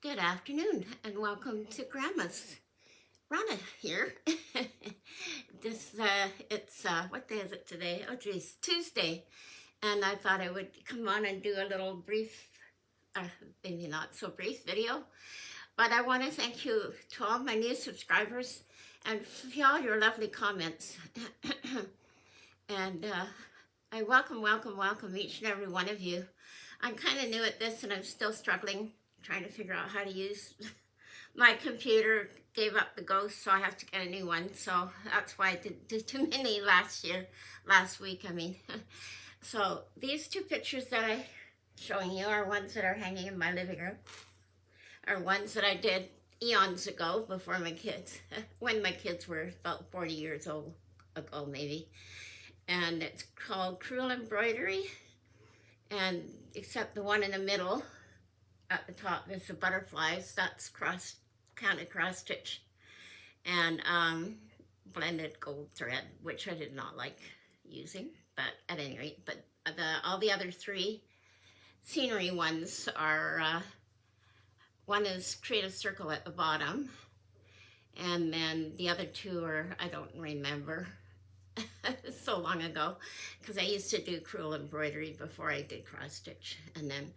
Good afternoon and welcome to Grandma's. Rana here. It's what day is it today? Oh geez, Tuesday. And I thought I would come on and do a little brief, maybe not so brief video. But I want to thank you to all my new subscribers and for all your lovely comments. and I welcome each and every one of you. I'm kind of new at this and I'm still struggling trying to figure out how to use my computer. Gave up the ghost, so I have to get a new one. So that's why I didn't do too many last week. So these two pictures that I'm showing you are ones that are hanging in my living room, are ones that I did eons ago before my kids, when my kids were about 40 years old ago maybe. And it's called Cruel Embroidery, and except the one in the middle at the top is the butterflies. That's counted cross stitch and blended gold thread, which I did not like using, but at any rate. But all the other three scenery ones are, one is create a circle at the bottom, and then the other two are, I don't remember. So long ago, because I used to do cruel embroidery before I did cross stitch. And then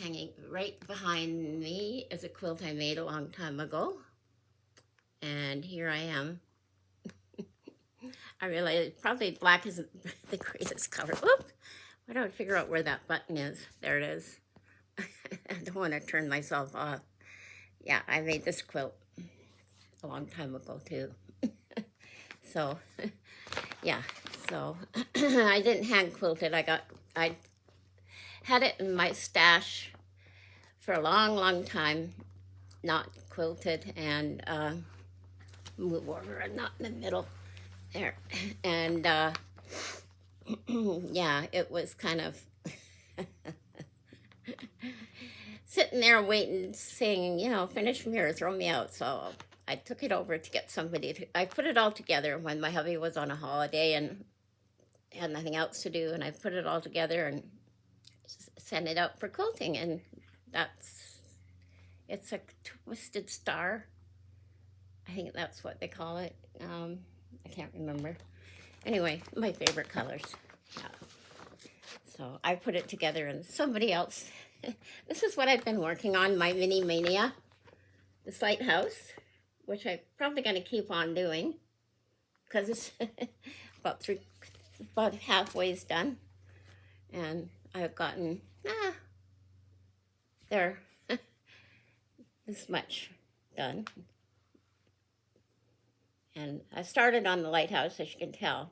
hanging right behind me is a quilt I made a long time ago, and here I am. I realize probably black isn't the greatest color. Oop! Why don't I figure out where that button is? There it is. I don't want to turn myself off. Yeah, I made this quilt a long time ago too. So yeah, so I didn't hand quilt it. I had it in my stash for a long time, not quilted, and move over and not in the middle there. And yeah, it was kind of sitting there waiting, saying, you know, finish me or throw me out. So I took it over to get somebody to, I put it all together when my hubby was on a holiday and had nothing else to do, and I put it all together and sent it out for quilting. And it's a twisted star. I think that's what they call it. I can't remember. Anyway, my favorite colors. Yeah. So I put it together, and somebody else, this is what I've been working on, my mini mania, this lighthouse, which I'm probably going to keep on doing because it's about halfway's done, and I've gotten there this much done. And I started on the lighthouse, as you can tell,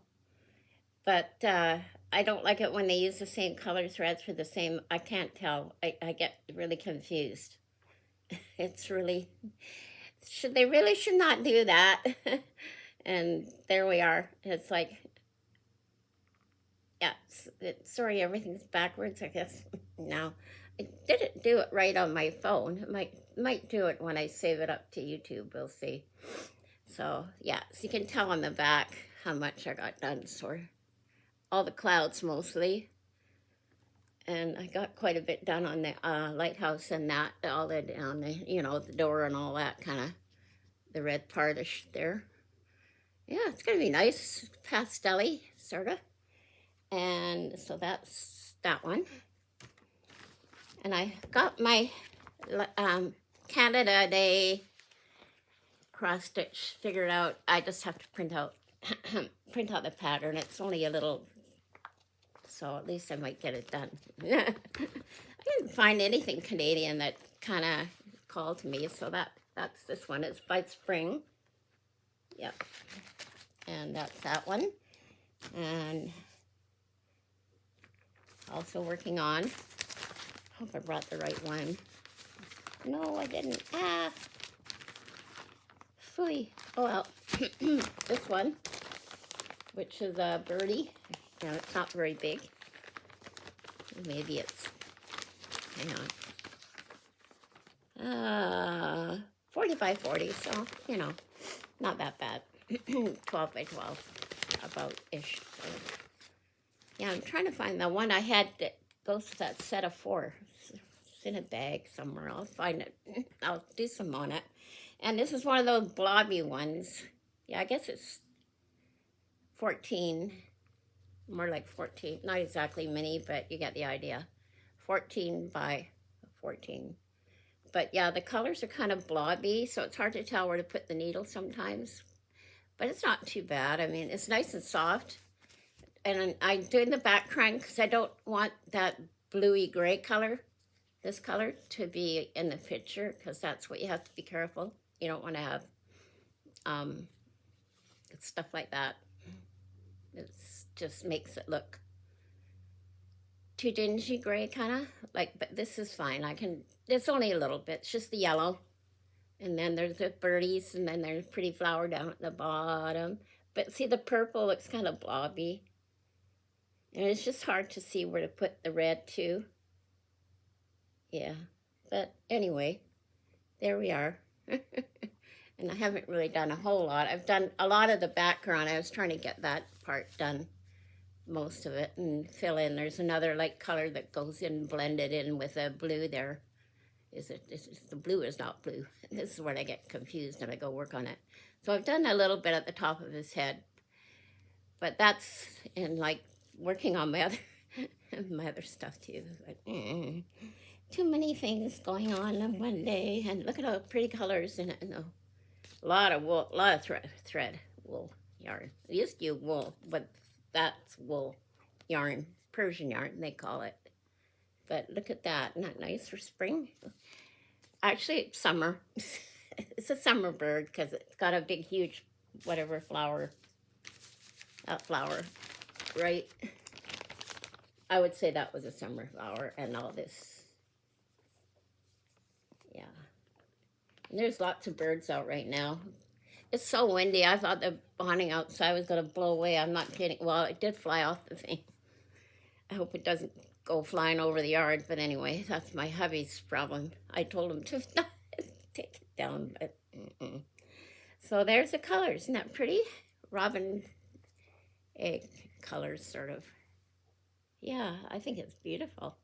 but I don't like it when they use the same color threads for the same, I can't tell, I get really confused. It's really, they really should not do that. And there we are. It's like, yeah, sorry, everything's backwards, I guess. Now, I didn't do it right on my phone. Might do it when I save it up to YouTube, we'll see. So yeah, so you can tell on the back how much I got done. So all the clouds mostly, and I got quite a bit done on the lighthouse and that, all the on the, you know, the door and all that kind of, the red partish there. Yeah, it's gonna be nice, pastel-y sort of. And so that's that one. And I got my Canada Day cross stitch figured out. I just have to print out the pattern. It's only a little, so at least I might get it done. I didn't find anything Canadian that kind of called to me, so that's this one. It's by Spring. Yep. And that's that one. And also working on, hope I brought the right one. No, I didn't. Phooey. Oh well. This one, which is a birdie. No, it's not very big. Maybe it's, hang on. 40 by 40, so, you know, not that bad. 12 by 12, about-ish. So, yeah, I'm trying to find the one I had that goes to that set of four. It's in a bag somewhere. I'll find it. I'll do some on it. And this is one of those blobby ones. Yeah, I guess it's 14, more like 14. Not exactly mini, but you get the idea. 14 by 14. But yeah, the colors are kind of blobby, so it's hard to tell where to put the needle sometimes. But it's not too bad. I mean, it's nice and soft. And I'm doing the background because I don't want that bluey gray color, this color, to be in the picture, because that's what you have to be careful. You don't want to have stuff like that. It just makes it look too dingy gray, kind of. Like, but this is fine. It's only a little bit. It's just the yellow. And then there's the birdies, and then there's pretty flower down at the bottom. But see, the purple looks kind of blobby. And it's just hard to see where to put the red too. Yeah, but anyway, there we are. And I haven't really done a whole lot. I've done a lot of the background. I was trying to get that part done, most of it, and fill in. There's another light color that goes in, blended in with a blue there. The blue is not blue. This is where I get confused and I go work on it. So I've done a little bit at the top of his head, but that's in like working on my other stuff too. Like, too many things going on in one day, and look at all the pretty colors in it. No, a lot of wool, a lot of thread, wool yarn. I used to use wool, but that's wool yarn, Persian yarn they call it. But look at that, isn't that nice for spring? Actually, it's summer. It's a summer bird because it's got a big, huge, whatever flower. That flower, right? I would say that was a summer flower, and all this. Yeah. And there's lots of birds out right now. It's so windy. I thought the awning outside was going to blow away. I'm not kidding. Well, it did fly off the thing. I hope it doesn't go flying over the yard. But anyway, that's my hubby's problem. I told him to take it down. But So there's the colors. Isn't that pretty? Robin egg colors, sort of. Yeah, I think it's beautiful.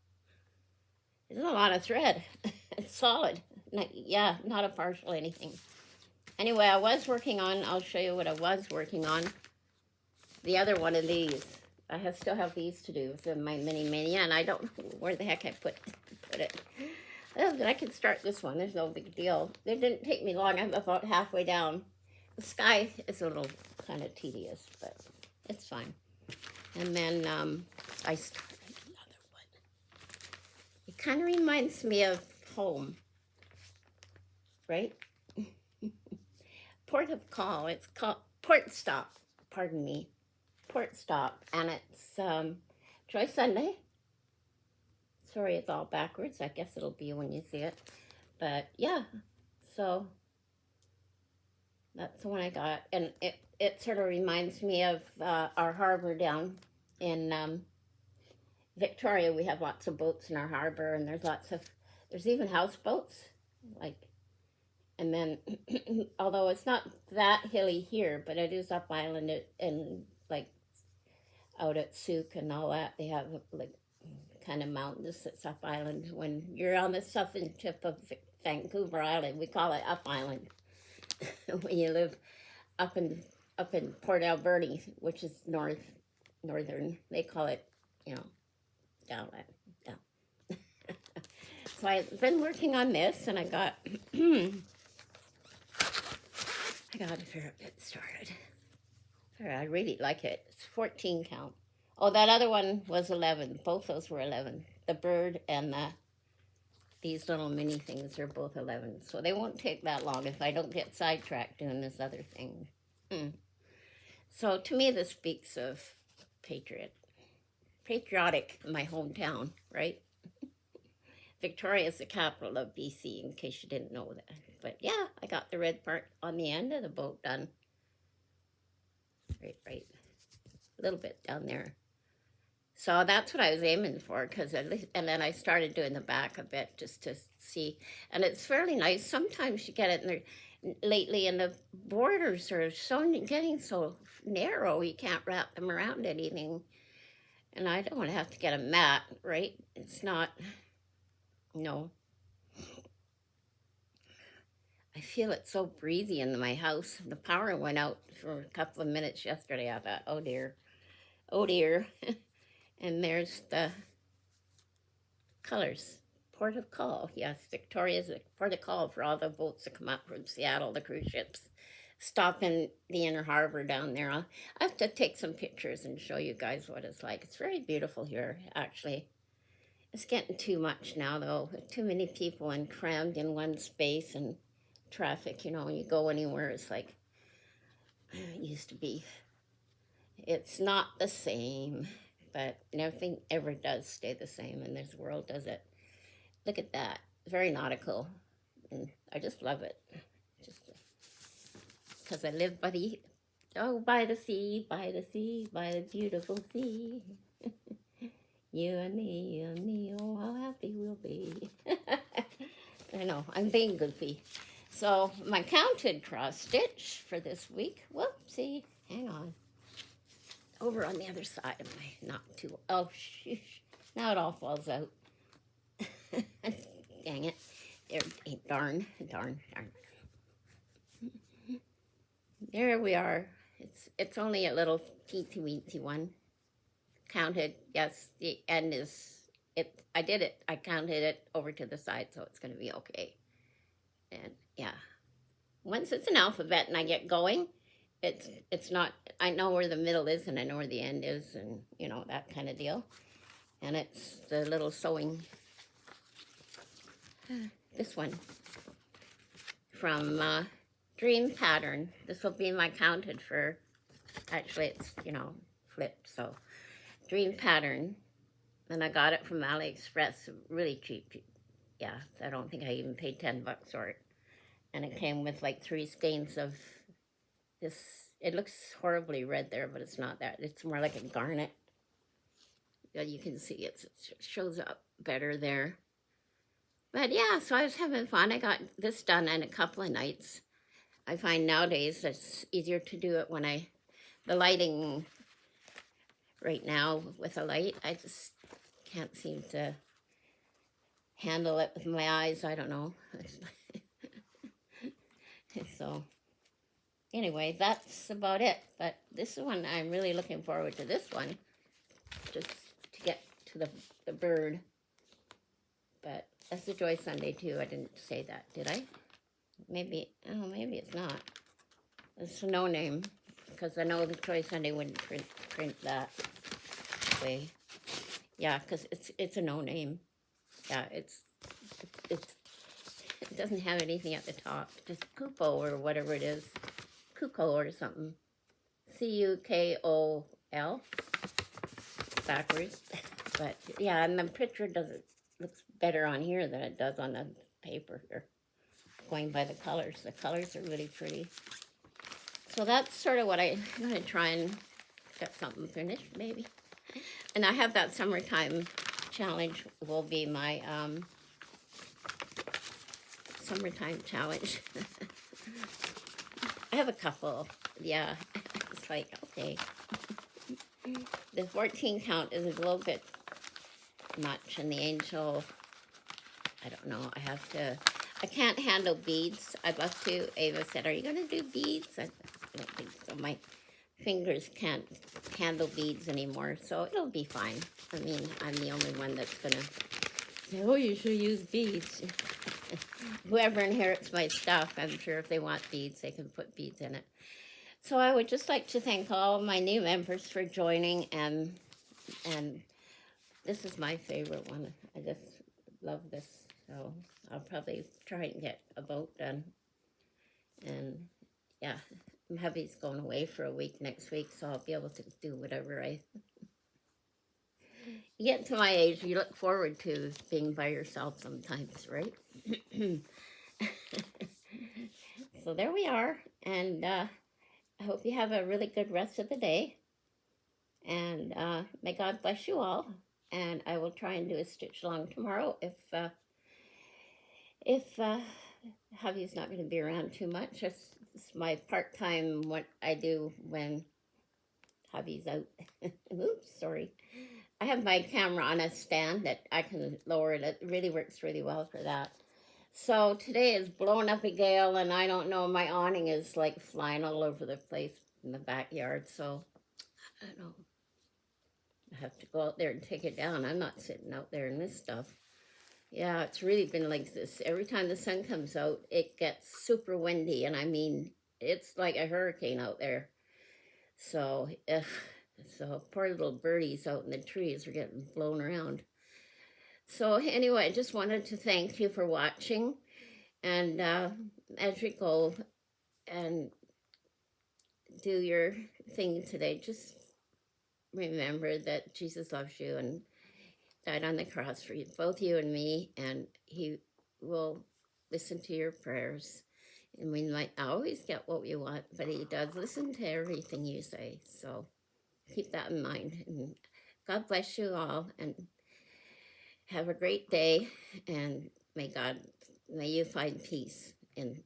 There's a lot of thread. It's solid. Yeah, not a partial anything. Anyway, I was working on, I'll show you what I was working on. The other one of these. I still have these to do with my mini, and I don't know where the heck I put it. I can start this one. There's no big deal. It didn't take me long. I'm about halfway down. The sky is a little kind of tedious, but it's fine. And then I started another one. It kind of reminds me of home, right? Port of call. It's called Port Stop. Pardon me. Port Stop, and it's Joy Sunday. Sorry, it's all backwards. I guess it'll be when you see it. But yeah, so that's the one I got, and it sort of reminds me of our harbor down in Victoria. We have lots of boats in our harbor, and there's even houseboats, like. And then, although it's not that hilly here, but it is up island and like out at Souk and all that, they have like kind of mountains that's up island. When you're on the southern tip of Vancouver Island, we call it up island. When you live up in Port Alberni, which is northern, they call it, down. So I've been working on this, and I got I gotta get started. I really like it. It's 14 count. Oh, that other one was 11. Both those were 11. The bird and these little mini things are both 11. So they won't take that long if I don't get sidetracked doing this other thing. So to me, this speaks of patriotic, my hometown, right? Victoria is the capital of BC, in case you didn't know that. But yeah, I got the red part on the end of the boat done. Right. A little bit down there. So that's what I was aiming for, and then I started doing the back a bit just to see. And it's fairly nice. Sometimes you get it lately, and the borders are getting so narrow, you can't wrap them around anything. And I don't want to have to get a mat, right? It's not No. I feel it so breezy in my house. The power went out for a couple of minutes yesterday. I thought, oh dear, oh dear. And there's the colors. Port of call. Yes, Victoria's port of call for all the boats that come up from Seattle, the cruise ships. Stop in the inner harbor down there. I have to take some pictures and show you guys what it's like. It's very beautiful here, actually. It's getting too much now, though. Too many people and crammed in one space and traffic. You know, when you go anywhere, it's like it used to be. It's not the same, but nothing ever does stay the same in this world, does it? Look at that. Very nautical. And I just love it. Just because I live by the, oh, by the sea, by the sea, by the beautiful sea. You and me, oh, how happy we'll be. I know, I'm being goofy. So, my counted cross stitch for this week, whoopsie, hang on. Over on the other side of my, not too, oh, sheesh. Now it all falls out. Dang it. There, darn. There we are. It's only a little teensy-weensy one. Counted, yes, the end is, I did it. I counted it over to the side, so it's going to be okay. And, yeah. Once it's an alphabet and I get going, it's not, I know where the middle is and I know where the end is and, you know, that kind of deal. And it's the little sewing, this one, from Dream Pattern. This will be my counted for, actually it's, you know, flipped, so. Dream Pattern, and I got it from AliExpress, really cheap. Yeah, I don't think I even paid 10 bucks for it. And it came with like 3 skeins of this, it looks horribly red there, but it's not that. It's more like a garnet. Yeah, you can see it shows up better there. But yeah, so I was having fun. I got this done in a couple of nights. I find nowadays it's easier to do it when the lighting right now with a light, I just can't seem to handle it with my eyes. I don't know. So anyway, that's about it. But this one, I'm really looking forward to this one, just to get to the bird. But that's a Joy Sunday too. I didn't say that, did I? Maybe, oh, maybe it's not. It's a no name, because I know the Joy Sunday wouldn't print that way. Yeah, because it's a no name. Yeah, it doesn't have anything at the top. Just Kupo or whatever it is. Kuko or something. Cukol. Backwards. But yeah, and the picture looks better on here than it does on the paper here. Going by the colors. The colors are really pretty. So that's sort of what I'm going to try and get something finished, maybe. And I have that summertime challenge will be my summertime challenge. I have a couple, yeah. It's like, okay. The 14 count is a little bit much, and the angel, I don't know, I can't handle beads. I'd love to. Ava said, are you going to do beads? I don't think so. My fingers can't handle beads anymore, so it'll be fine. I mean, I'm the only one that's going to say, oh, you should use beads. Whoever inherits my stuff, I'm sure if they want beads, they can put beads in it. So I would just like to thank all my new members for joining, and this is my favorite one. I just love this, so I'll probably try and get a boat done. And yeah, hubby's going away for a week next week, so I'll be able to do whatever you get to my age, you look forward to being by yourself sometimes, right? So there we are, and I hope you have a really good rest of the day, and may God bless you all, and I will try and do a stitch along tomorrow if hubby's not going to be around too much. It's my part-time, what I do when hubby's out. Oops, sorry. I have my camera on a stand that I can lower it. It really works really well for that. So today is blowing up a gale, and I don't know, my awning is like flying all over the place in the backyard. So I don't know. I have to go out there and take it down. I'm not sitting out there in this stuff. Yeah, it's really been like this. Every time the sun comes out, it gets super windy, and I mean, it's like a hurricane out there. So, so poor little birdies out in the trees are getting blown around. So anyway, I just wanted to thank you for watching, and as we go and do your thing today, just remember that Jesus loves you and died on the cross for you, both you and me, and he will listen to your prayers. And we might not always get what we want, but he does listen to everything you say. So keep that in mind. And God bless you all, and have a great day. And may you find peace in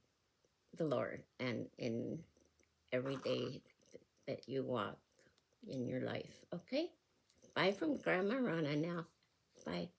the Lord and in every day that you walk in your life. Okay? Bye from Grandma Rana now. Bye.